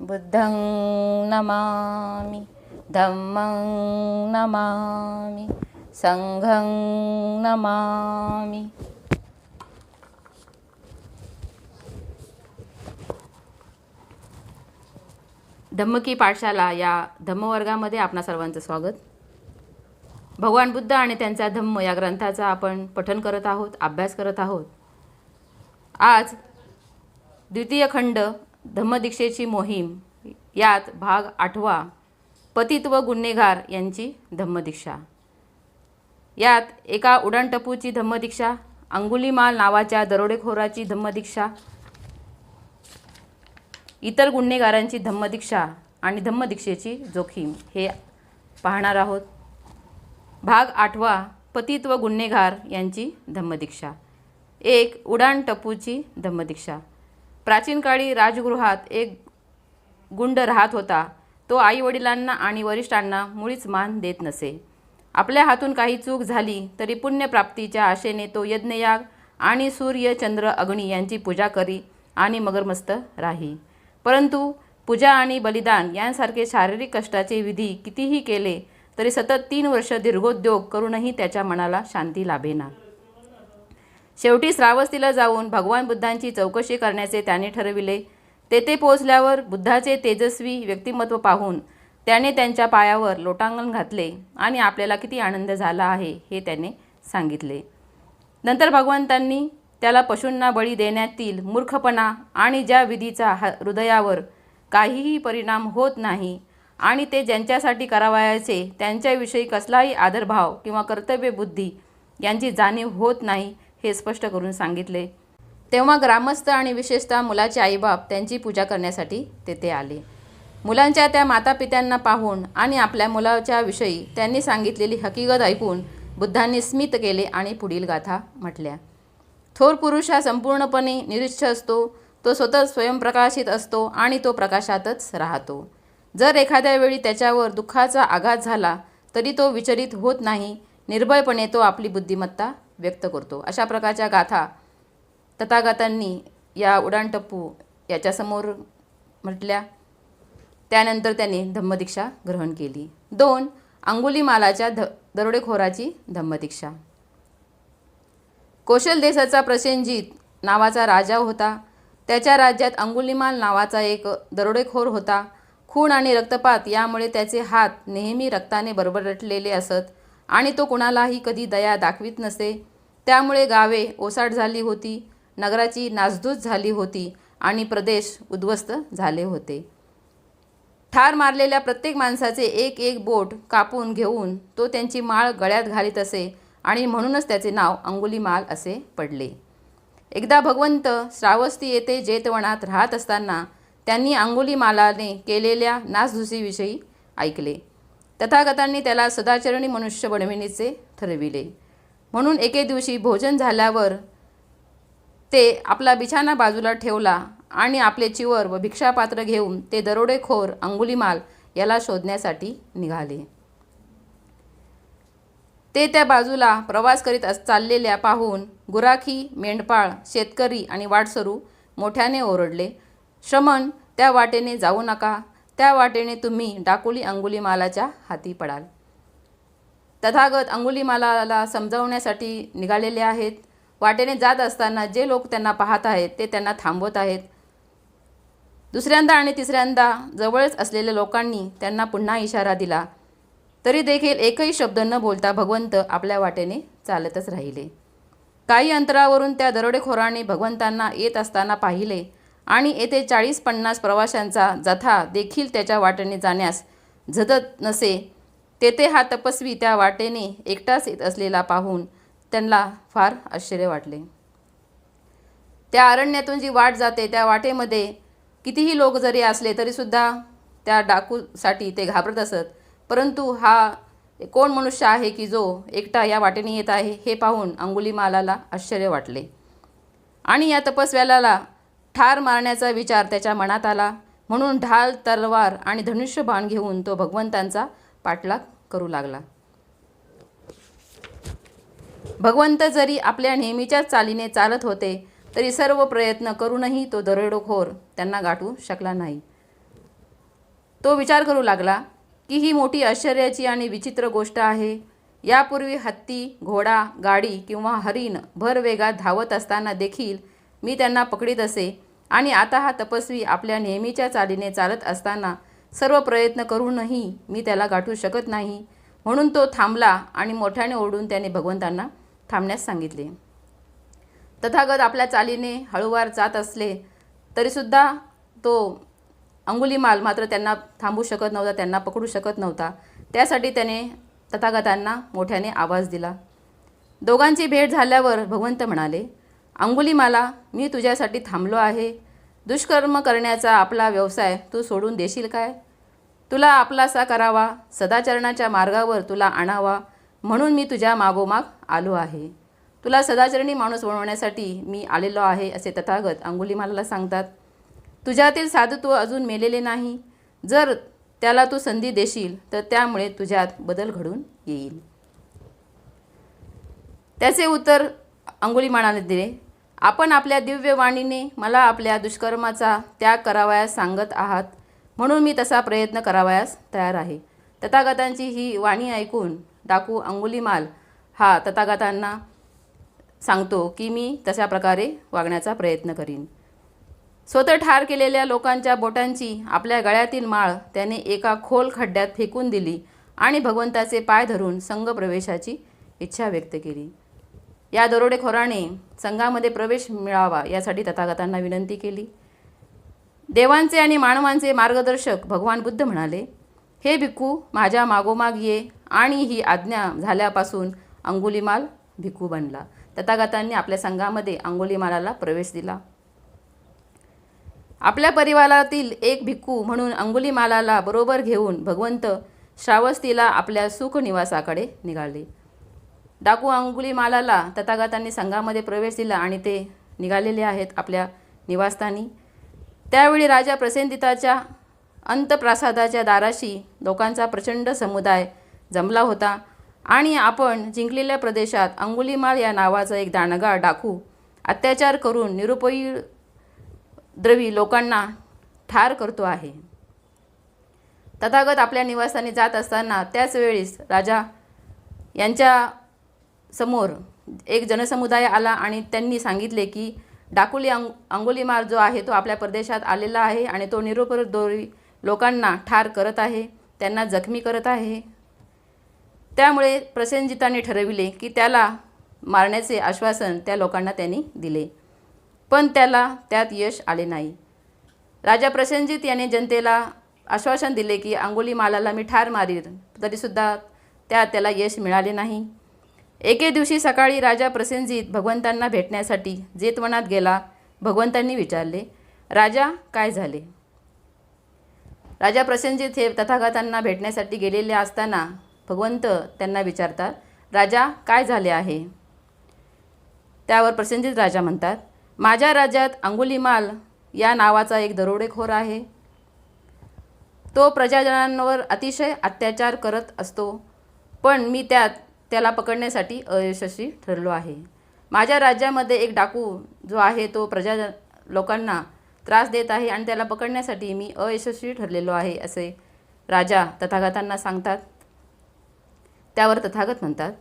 बुद्धं नमामि, धम्मं नमामि, संघं नमामि। धम्म की पाठशाला या धम्मवर्गामध्ये आपणा सर्वांचं स्वागत। भगवान बुद्ध आणि त्यांचा धम्म या ग्रंथाचा आपण पठन करत आहोत, अभ्यास करत आहोत। आज द्वितीय खंड धम्मदीक्षेची मोहीम यात भाग 8वा पतित व गुन्हेगार यांची धम्मदीक्षा। यात एका उडाणटपूची धम्मदीक्षा, अंगुलीमाल नावाच्या दरोडेखोराची धम्मदीक्षा, इतर गुन्हेगारांची धम्मदीक्षा आणि धम्मदीक्षेची जोखीम हे पाहणार आहोत। भाग 8वा पतित व गुन्हेगार यांची धम्मदीक्षा। एक उडाणटपूची धम्मदीक्षा। प्राचीन काळी राजगृहात एक गुंड राहत होता। तो आईवडिलांना आणि वरिष्ठांना मुळीच मान देत नसे। आपल्या हातून काही चूक झाली तरी पुण्यप्राप्तीच्या आशेने तो यज्ञयाग आणि सूर्य चंद्र अग्नी यांची पूजा करी आणि मगरमस्त राही। परंतु पूजा आणि बलिदान यांसारखे शारीरिक कष्टाचे विधी कितीही केले तरी सतत 3 वर्ष दीर्घोद्योग करूनही त्याच्या मनाला शांती लाभेना। शेवटी श्रावस्तीला जाऊन भगवान बुद्धांची चौकशी करण्याचे त्याने ठरविले। तेथे पोहोचल्यावर बुद्धाचे तेजस्वी व्यक्तिमत्व पाहून त्याने त्यांच्या पायावर लोटांगण घातले आणि आपल्याला किती आनंद झाला आहे हे त्याने सांगितले। नंतर भगवंतांनी त्याला पशूंना बळी देण्यातील मूर्खपणा आणि ज्या विधीचा हृदयावर काहीही परिणाम होत नाही आणि ते ज्यांच्यासाठी करावयाचे त्यांच्याविषयी कसलाही आदरभाव किंवा कर्तव्यबुद्धी यांची जाणीव होत नाही हे स्पष्ट करून सांगितले। तेव्हा ग्रामस्थ आणि विशेषतः मुलाचे आईबाप त्यांची पूजा करण्यासाठी तेथे आले। मुलांच्या त्या मातापित्यांना पाहून आणि आपल्या मुलाच्या विषयी त्यांनी सांगितलेली हकीकत ऐकून बुद्धांनी स्मित केले आणि पुढील गाथा म्हटल्या। थोर पुरुष हा संपूर्णपणे निरीच्छ असतो। तो स्वतः स्वयंप्रकाशित असतो आणि तो प्रकाशातच राहतो। जर एखाद्या वेळी त्याच्यावर दुःखाचा आघात झाला तरी तो विचलित होत नाही। निर्भयपणे तो आपली बुद्धिमत्ता व्यक्त करतो। अशा प्रकारच्या गाथा तथागतांनी या उडाणटप्पू याच्यासमोर म्हटल्या। त्यानंतर त्याने धम्मदीक्षा ग्रहण केली। 2 अंगुलीमालाच्या दरोडेखोराची धम्मदीक्षा। कौशल देशाचा प्रसेनजीत नावाचा राजा होता। त्याच्या राज्यात अंगुलीमाल नावाचा एक दरोडेखोर होता। खून आणि रक्तपात यामुळे त्याचे हात नेहमी रक्ताने बरबरटलेले असत आणि तो कुणालाही कधी दया दाखवित नसे। त्यामुळे गावे ओसाड झाली होती, नगराची नासधूस झाली होती आणि प्रदेश उद्ध्वस्त झाले होते। ठार मारलेल्या प्रत्येक माणसाचे एक एक बोट कापून घेऊन तो त्यांची माळ गळ्यात घालीत असे आणि म्हणूनच त्याचे नाव अंगुलीमाल असे पडले। एकदा भगवंत श्रावस्ती येथे जेतवनात राहत असताना त्यांनी अंगुलीमालाने केलेल्या नासधुसीविषयी ऐकले। तथागतांनी त्याला सदाचरणी मनुष्य बनविण्याचे ठरविले। म्हणून एके दिवशी भोजन झाल्यावर ते आपला बिछाना बाजूला ठेवला आणि आपले चिवर व भिक्षापात्र घेऊन ते दरोडेखोर अंगुलीमाल याला शोधण्यासाठी निघाले। ते त्या बाजूला प्रवास करीत चाललेल्या पाहून गुराखी, मेंढपाळ, शेतकरी आणि वाटसरू मोठ्याने ओरडले, श्रमण, त्या वाटेने जाऊ नका। त्या वाटेने तुम्ही डाकुली अंगुलीमालाच्या हाती पडाल। तथागत अंगुलीमालाला समजावण्यासाठी निघालेले आहेत। वाटेने जात असताना जे लोक त्यांना पाहत आहेत ते त्यांना थांबवत आहेत। दुसऱ्यांदा आणि तिसऱ्यांदा जवळच असलेल्या लोकांनी त्यांना पुन्हा इशारा दिला तरी देखील एकही शब्द न बोलता भगवंत आपल्या वाटेने चालतच राहिले। काही अंतरावरून त्या दरोडेखोराने भगवंतांना येत असताना पाहिले आणि येथे 40-50 प्रवाशांचा जथा देखील त्याच्या वाटेने जाण्यास झटत नसे। तेथे हा तपस्वी त्या वाटेने एकटाच येत असलेला पाहून त्यांना फार आश्चर्य वाटले। त्या अरण्यातून जी वाट जाते त्या वाटेमध्ये कितीही लोक जरी असले तरीसुद्धा त्या डाकूसाठी ते घाबरत असत। परंतु हा कोण मनुष्य आहे की जो एकटा या वाटेने येत आहे हे पाहून अंगुलीमालाला आश्चर्य वाटले आणि या तपस्व्याला ठार मारण्याचा विचार त्याच्या मनात आला। म्हणून ढाल, तलवार आणि धनुष्यबाण घेऊन तो भगवंतांचा पाठलाग करू लागला। भगवंत जरी आपल्या नेहमीच्याच चालीने चालत होते तरी सर्व प्रयत्न करूनही तो दरोडेखोर त्यांना गाठू शकला नाही। तो विचार करू लागला की ही मोठी आश्चर्याची आणि विचित्र गोष्ट आहे. यापूर्वी हत्ती, घोडा, गाडी किंवा हरिण भर वेगात धावत असताना देखील मी त्यांना पकडीत असे आणि आता हा तपस्वी आपल्या नेहमीच्या चालीने चालत असताना सर्व प्रयत्न करूनही मी त्याला गाठू शकत नाही. म्हणून तो थांबला आणि मोठ्याने ओरडून त्याने भगवंतांना थांबण्यास सांगितले. तथागत आपल्या चालीने हळूवार जात असले तरीसुद्धा तो अंगुलीमाल मात्र त्यांना थांबू शकत नव्हता, त्यांना पकडू शकत नव्हता. त्यासाठी त्याने तथागतांना मोठ्याने आवाज दिला. दोघांची भेट झाल्यावर भगवंत म्हणाले, अंगुलीमाला, मी तुझ्यासाठी थांबलो आहे. दुष्कर्म करण्याचा आपला व्यवसाय तू सोडून देशील काय? तुला आपलासा करावा, सदाचरणाच्या मार्गावर तुला आणावा म्हणून मी तुझ्या मागोमाग आलो आहे. तुला सदाचरणी माणूस बनवण्यासाठी मी आलेलो आहे असे तथागत अंगुलीमालाला सांगतात. तुझ्यातील साधुत्व अजून मेलेले नाही. जर त्याला तू संधी देशील तर त्यामुळे तुझ्यात बदल घडून येईल. त्याचे उत्तर अंगुलीमालाने दिले, आपण आपल्या दिव्य वाणीने मला आपल्या दुष्कर्माचा त्याग करावयास सांगत आहात म्हणून मी तसा प्रयत्न करावयास तयार आहे. तथागतांची ही वाणी ऐकून डाकू अंगुलीमाल हा तथागतांना सांगतो की मी तशा प्रकारे वागण्याचा प्रयत्न करीन. स्वतः ठार केलेल्या लोकांच्या बोटांची आपल्या गळ्यातील माळ त्याने एका खोल खड्ड्यात फेकून दिली आणि भगवंताचे पाय धरून संघप्रवेशाची इच्छा व्यक्त केली. या दरोडेखोराने संघामध्ये प्रवेश मिळावा यासाठी तथागतांना विनंती केली. देवांचे आणि मानवांचे मार्गदर्शक भगवान बुद्ध म्हणाले, हे भिक्खू, माझ्या मागोमाग ये. आणि ही आज्ञा झाल्यापासून अंगुलीमाल भिक्खू बनला. तथागतांनी आपल्या संघामध्ये अंगुलीमालाला प्रवेश दिला. आपल्या परिवारातील एक भिक्खू म्हणून अंगुलीमालाला बरोबर घेऊन भगवंत श्रावस्तीला आपल्या सुखनिवासाकडे निघाले. डाकू अंगुलीमालाला तथागतांनी संघामध्ये प्रवेश दिला आणि ते निघालेले आहेत आपल्या निवासस्थानी. त्यावेळी राजा प्रसेनजिताच्या अंतप्रासादाच्या दाराशी लोकांचा प्रचंड समुदाय जमला होता आणि आपण जिंकलेल्या प्रदेशात अंगुलीमाल या नावाचा एक दांडगा डाकू अत्याचार करून निरुपद्रवी लोकांना ठार करतो आहे. तथागत आपल्या निवासस्थानी जात असताना त्याच वेळेस राजा यांच्या समोर एक जनसमुदाय आला आणि त्यांनी सांगितले की डाकुली अंगुलीमाल जो आहे तो आपल्या प्रदेशात आलेला आहे आणि तो निरुपद्रवी लोकांना ठार करत आहे, त्यांना जखमी करत आहे. त्यामुळे प्रसेनजिताने ठरविले की त्याला मारण्याचे आश्वासन त्या लोकांना त्यांनी दिले, पण त्याला त्यात यश आले नाही. राजा प्रसेनजित याने जनतेला आश्वासन दिले की अंगुलीमालाला मी ठार मारीन, तरीसुद्धा त्याला यश मिळाले नाही. एके दिवशी सकाळी राजा प्रसेनजित भगवंतांना भेटण्यासाठी जेतवनात गेला. भगवंतांनी विचारले, राजा, काय झाले? राजा प्रसेनजित हे तथागतांना भेटण्यासाठी गेलेले असताना भगवंत त्यांना विचारतात, राजा, काय झाले आहे? त्यावर प्रसेनजित राजा म्हणतात, माझ्या राज्यात अंगुलीमाल या नावाचा एक दरोडेखोर आहे. तो प्रजाजनांवर अतिशय अत्याचार करत असतो, पण मी त्याला पकडण्यासाठी अयशस्वी ठरलो आहे. माझ्या राज्यामध्ये एक डाकू जो आहे तो लोकांना त्रास देत आहे आणि त्याला पकडण्यासाठी मी अयशस्वी ठरलेलो आहे असे राजा तथागतांना सांगतात. त्यावर तथागत म्हणतात,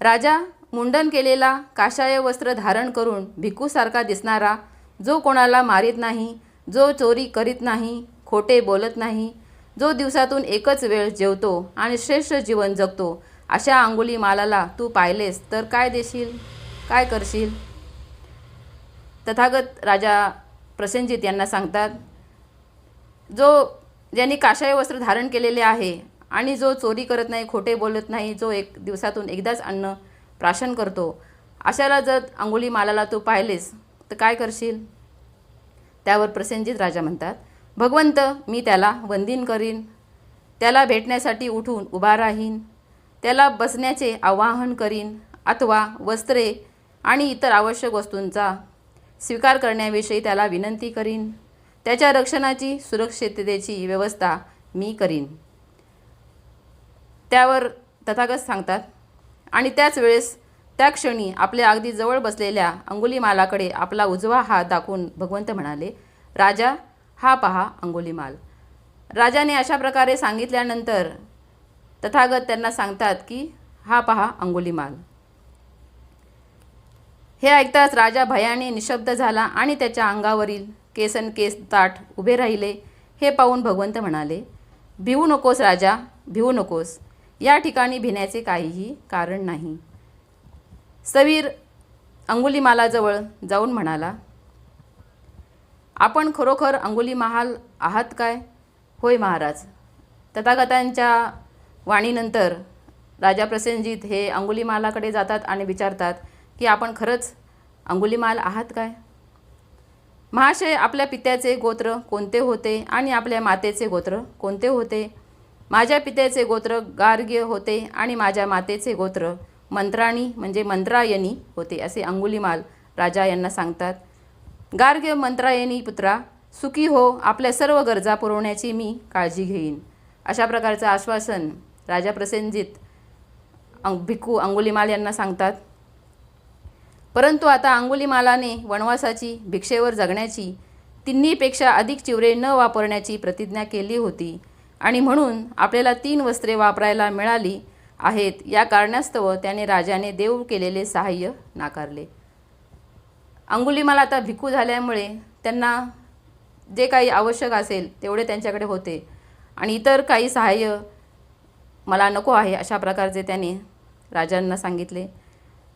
राजा, मुंडन केलेला काशाय वस्त्र धारण करून भिक्खूसारखा दिसणारा, जो कोणाला मारीत नाही, जो चोरी करीत नाही, खोटे बोलत नाही, जो दिवसातून एकच वेळ जेवतो आणि श्रेष्ठ जीवन जगतो, अशा अंगुलीमालाला तू पाहिलेस तर काय देशील, काय करशील? तथागत राजा प्रसेनजित यांना सांगतात, ज्यांनी काशाय वस्त्र धारण केलेले आहे आणि जो चोरी करत नाही, खोटे बोलत नाही, जो दिवसातून एकदाच अन्न प्राशन करतो, अशाला जर अंगुलीमालाला तू पाहिलेस तर काय करशील? त्यावर प्रसेनजित राजा म्हणतात, भगवंत, मी त्याला वंदन करीन, त्याला भेटण्यासाठी उठून उभा राहीन, त्याला बसण्याचे आवाहन करीन अथवा वस्त्रे आणि इतर आवश्यक वस्तूंचा स्वीकार करण्याविषयी त्याला विनंती करीन. त्याच्या रक्षणाची, सुरक्षिततेची व्यवस्था मी करीन. त्यावर तथागत सांगतात, आणि त्याच वेळेस त्या क्षणी आपल्या अगदी जवळ बसलेल्या अंगुलीमालाकडे आपला उजवा हात दाखवून भगवंत म्हणाले, राजा, हा पहा अंगुलीमाल. राजाने अशा प्रकारे सांगितल्यानंतर तथागत त्यांना सांगतात की हा पहा अंगुलीमाल. हे ऐकताच राजा भयाने निशब्द झाला आणि त्याच्या अंगावरील केस ताठ उभे राहिले. हे पाहून भगवंत म्हणाले, भिवू नकोस राजा, भिवू नकोस. या ठिकाणी भिण्याचे काहीही कारण नाही. सवीर अंगुलीमालाजवळ जाऊन म्हणाला, आपण खरोखर अंगुलीमाल आहात काय? होय महाराज. तथागतांच्या वाणीनंतर राजा प्रसेनजित हे अंगुलीमालाकडे जातात आणि विचारतात की आपण खरंच अंगुलीमाल आहात काय? महाशय, आपल्या पित्याचे गोत्र कोणते होते आणि आपल्या मातेचे गोत्र कोणते होते? माझ्या पित्याचे गोत्र गार्ग्य होते आणि माझ्या मातेचे गोत्र मंत्राणी म्हणजे मंत्रायणी होते, असे अंगुलीमाल राजा यांना सांगतात. गार्ग्य मंत्रायणी पुत्रा, सुखी हो, आपल्या सर्व गरजा पुरवण्याची मी काळजी घेईन. अशा प्रकारचं आश्वासन राजा प्रसेनजित भिक्खू अंगुलीमाल यांना सांगतात. परंतु आता अंगुलीमालाने वनवासाची, भिक्षेवर जगण्याची, तिन्हीपेक्षा अधिक चिवरे न वापरण्याची प्रतिज्ञा केली होती आणि म्हणून आपल्याला 3 वस्त्रे वापरायला मिळाली आहेत. या कारणास्तव त्याने राजाने देऊ केलेले सहाय्य नाकारले. अंगुलीमाल आता भिक्खू झाल्यामुळे त्यांना जे काही आवश्यक असेल तेवढे त्यांच्याकडे होते आणि इतर काही सहाय्य मला नको आहे, अशा प्रकारचे त्याने राजांना सांगितले.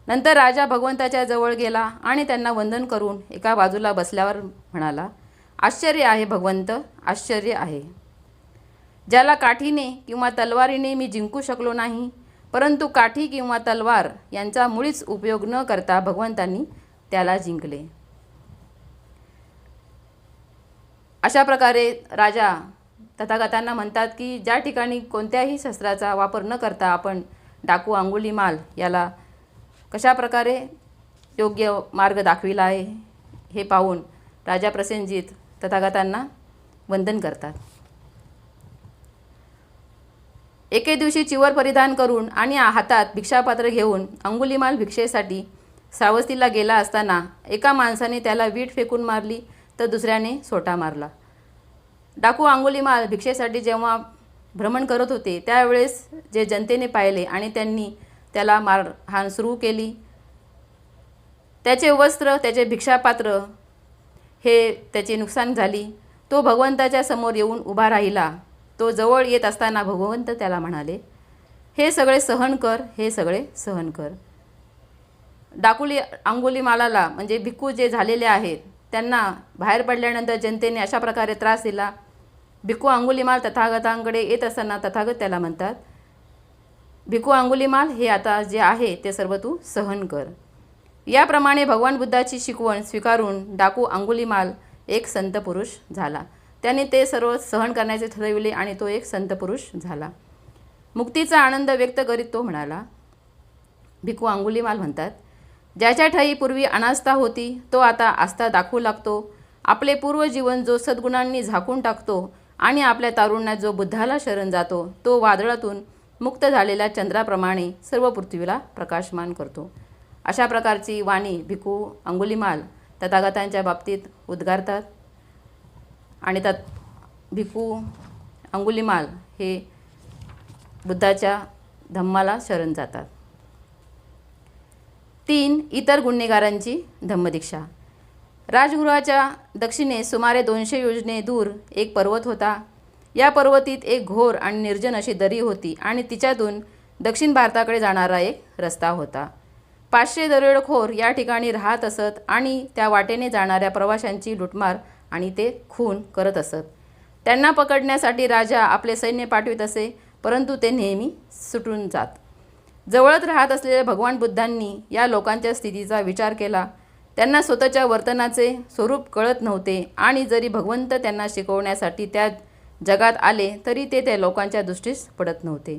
नंतर राजा भगवंताच्या जवळ गेला आणि त्यांना वंदन करून एका बाजूला बसल्यावर म्हणाला, आश्चर्य आहे भगवंत, आश्चर्य आहे. ज्याला काठीने किंवा तलवारीने मी जिंकू शकलो नाही, परंतु काठी किंवा तलवार यांचा मुळीच उपयोग न करता भगवंतांनी त्याला जिंकले. अशा प्रकारे राजा तथागतांना म्हणतात की ज्या ठिकाणी कोणत्याही शस्त्राचा वापर न करता आपण डाकू अंगुलीमाल याला कशा प्रकारे योग्य मार्ग दाखविला आहे हे पाहून राजा प्रसेनजित तथागतांना वंदन करतात. एके दिवशी चिवर परिधान करून आणि हातात भिक्षापात्र घेऊन अंगुलीमाल भिक्षेसाठी श्रावस्तीला गेला असताना एका माणसाने त्याला वीट फेकून मारली तर दुसऱ्याने सोटा मारला. डाकू अंगुलीमाल भिक्षेसाठी जेव्हा भ्रमण करत होते त्यावेळेस जे जनतेने पाहिले आणि त्यांनी त्याला मारहाण सुरू केली. त्याचे वस्त्र, त्याचे भिक्षापात्र हे त्याचे नुकसान झाली. तो भगवंताच्या समोर येऊन उभा राहिला. तो जवळ येत असताना भगवंत त्याला म्हणाले, हे सगळे सहन कर, हे सगळे सहन कर. अंगुलीमालाला म्हणजे भिक्खू जे झालेले आहेत त्यांना बाहेर पडल्यानंतर जनतेने अशा प्रकारे त्रास दिला. भिक्खू अंगुलीमाल तथागतांकडे येत असताना तथागत त्याला म्हणतात, भिक्खू अंगुलीमाल, हे आता जे आहे ते सर्व तू सहन कर. याप्रमाणे भगवान बुद्धाची शिकवण स्वीकारून डाकू अंगुलीमाल एक संत पुरुष झाला. त्याने ते सर्व सहन करण्याचे ठरविले आणि तो एक संत पुरुष झाला. मुक्तीचा आनंद व्यक्त करीत तो म्हणाला, भिक्खू अंगुलीमाल म्हणतात, ज्याच्या ठायी पूर्वी अनास्था होती तो आता आस्था दाखवू लागतो. आपले पूर्व जीवन जो सद्गुणांनी झाकून टाकतो आणि आपल्या तारुण्यात जो बुद्धाला शरण जातो तो वादळातून मुक्त झालेल्या चंद्राप्रमाणे सर्व पृथ्वीला प्रकाशमान करतो. अशा प्रकारची वाणी भिक्खू अंगुलीमाल तथागतांच्या बाबतीत उद्गारतात आणि भिक्खू अंगुलीमाल हे बुद्धाच्या धम्माला शरण जातात. 3 इतर गुन्हेगारांची धम्मदीक्षा. राजगृहाच्या दक्षिणेस सुमारे 200 योजने दूर एक पर्वत होता. या पर्वतीत एक घोर आणि निर्जन अशी दरी होती आणि तिच्यातून दक्षिण भारताकडे जाणारा एक रस्ता होता. 500 दरोडेखोर या ठिकाणी राहत असत आणि त्या वाटेने जाणाऱ्या प्रवाशांची लुटमार आणि ते खून करत असत. त्यांना पकडण्यासाठी राजा आपले सैन्य पाठवित असे, परंतु ते नेहमी सुटून जात. जवळच राहत असलेल्या भगवान बुद्धांनी या लोकांच्या स्थितीचा विचार केला. त्यांना स्वतःच्या वर्तनाचे स्वरूप कळत नव्हते आणि जरी भगवंत त्यांना शिकवण्यासाठी त्या जगात आले तरी ते त्या लोकांच्या दृष्टीस पडत नव्हते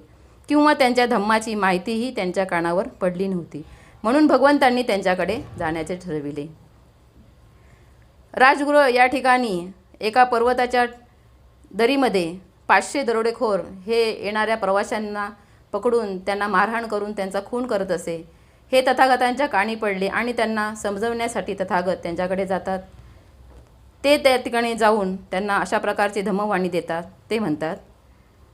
किंवा त्यांच्या धम्माची माहितीही त्यांच्या कानावर पडली नव्हती. म्हणून भगवंतांनी त्यांच्याकडे जाण्याचे ठरविले. राजगृह या ठिकाणी एका पर्वताच्या दरीमध्ये 500 दरोडेखोर हे येणाऱ्या प्रवाशांना पकडून त्यांना मारहाण करून त्यांचा खून करत असे. हे तथागतांच्या कानी पडले आणि त्यांना समजवण्यासाठी तथागत त्यांच्याकडे जातात. ते त्या ठिकाणी जाऊन त्यांना अशा प्रकारची धम्मवाणी देतात. ते म्हणतात,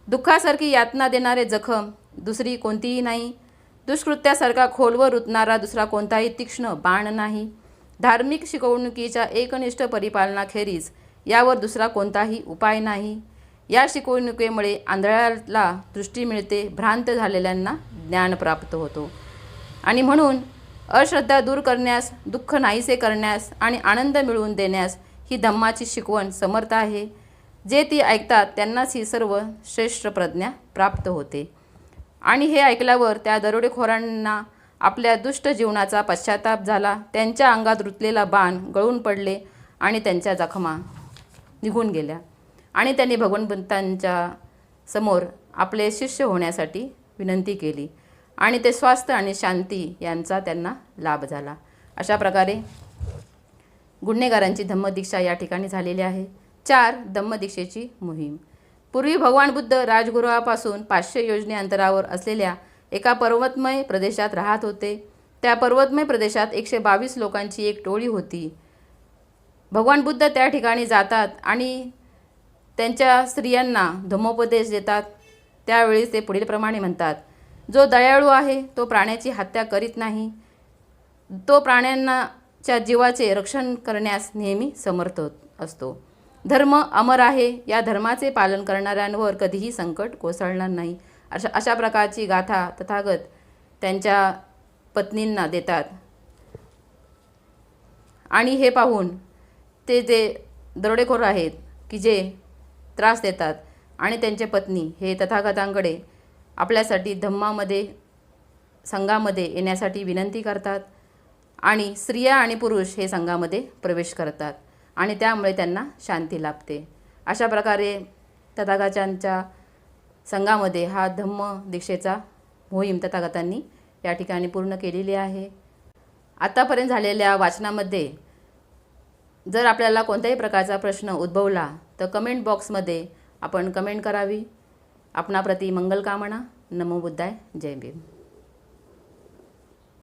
दुःखासारखी यातना देणारे जखम दुसरी कोणतीही नाही. दुष्कृत्यासारखा खोलवर रुतणारा दुसरा कोणताही तीक्ष्ण बाण नाही. धार्मिक शिकवणुकीच्या एकनिष्ठ परिपालनाखेरीज यावर दुसरा कोणताही उपाय नाही. या शिकवणुकीमुळे आंधळ्याला दृष्टी मिळते, भ्रांत झालेल्यांना ज्ञान प्राप्त होतो. आणि म्हणून अश्रद्धा दूर करण्यास, दुःख नाहीसे करण्यास आणि आनंद मिळवून देण्यास ही धम्माची शिकवण समर्थ आहे. जे ती ऐकतात त्यांनाच ही सर्व श्रेष्ठ प्रज्ञा प्राप्त होते. आणि हे ऐकल्यावर त्या दरोडेखोरांना आपल्या दुष्ट जीवनाचा पश्चाताप झाला. त्यांच्या अंगात रुतलेला बाण गळून पडले आणि त्यांच्या जखमा निघून गेल्या. आणि त्यांनी भगवंतांच्या समोर आपले शिष्य होण्यासाठी विनंती केली आणि ते स्वास्थ्य आणि शांती यांचा त्यांना लाभ झाला. अशा प्रकारे गुन्हेगारांची धम्मदीक्षा या ठिकाणी झालेली आहे. 4. धम्मदीक्षेची मोहीम. पूर्वी भगवान बुद्ध राजगृहापासून 500 योजने अंतरावर असलेल्या एका पर्वतमय प्रदेशात राहत होते. त्या पर्वतमय प्रदेशात 122 लोकांची एक टोळी होती. भगवान बुद्ध त्या ठिकाणी जातात आणि त्यांच्या स्त्रियांना धम्मोपदेश देतात. त्यावेळी ते पुढील प्रमाणे म्हणतात, जो दयाळू आहे तो प्राण्याची हत्या करीत नाही. तो प्राण्यांच्या जीवाचे रक्षण करण्यास नेहमी समर्थ असतो. धर्म अमर आहे. या धर्माचे पालन करणाऱ्यांवर कधीही संकट कोसळणार नाही. अशा प्रकारची गाथा तथागत त्यांच्या पत्नींना देतात. आणि हे पाहून ते जे दरोडेखोर आहेत की जे त्रास देतात आणि त्यांचे पत्नी हे तथागतांकडे आपल्यासाठी धम्मामध्ये संघामध्ये येण्यासाठी विनंती करतात. आणि स्त्रिया आणि पुरुष हे संघामध्ये प्रवेश करतात आणि त्यामुळे त्यांना शांती लाभते. अशा प्रकारे तथागतांच्या संघामध्ये हा धम्म दीक्षेचा मोहीम तथागतांनी या ठिकाणी पूर्ण केलेली आहे. आतापर्यंत झालेल्या वाचनामध्ये जर आपल्याला कोणत्याही प्रकारचा प्रश्न उद्भवला तर कमेंट बॉक्समध्ये आपण कमेंट करावी. आपणाप्रती मंगलकामना. नमो बुद्धाय. जय भीम.